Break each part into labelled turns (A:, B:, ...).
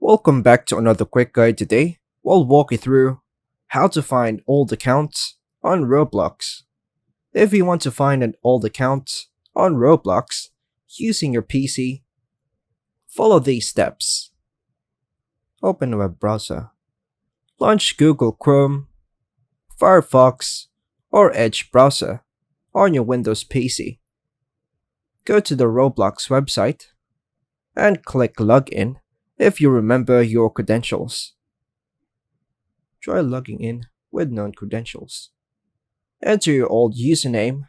A: Welcome back to another quick guide. Today we'll walk you through how to find old accounts on Roblox. If you want to find an old account on Roblox using your PC, follow these steps. Open a web browser. Launch Google Chrome, Firefox, or Edge browser on your Windows PC. Go to the Roblox website and click Login if you remember your credentials. Try logging in with known credentials. Enter your old username,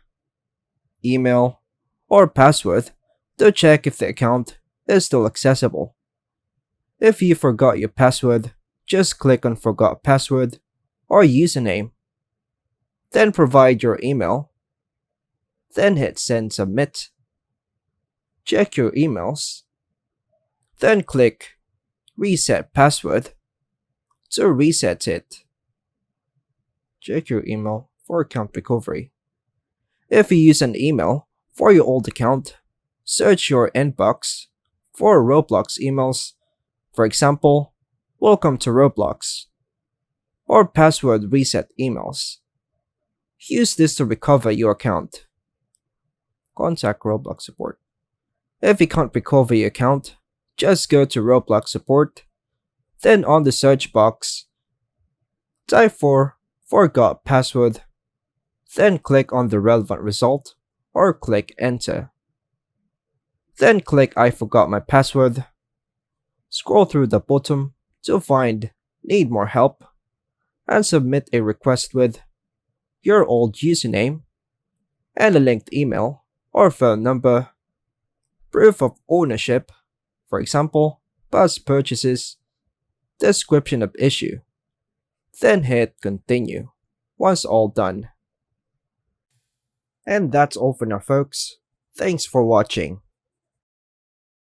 A: email, or password to check if the account is still accessible. If you forgot your password, just click on Forgot Password or Username. Then provide your email. Then hit Send Submit. Check your emails. Then click Reset Password to reset it. Check your email for account recovery. If you use an email for your old account, search your inbox for Roblox emails, for example, Welcome to Roblox, or password reset emails. Use this to recover your account. Contact Roblox support. If you can't recover your account, just go to Roblox support, then on the search box, type for Forgot Password, then click on the relevant result or click Enter. Then click I forgot my password. Scroll through the bottom to find Need More Help and submit a request with your old username and a linked email or phone number, proof of ownership, for example, past purchases, description of issue. Then hit Continue once all done. And that's all for now, folks. Thanks for watching.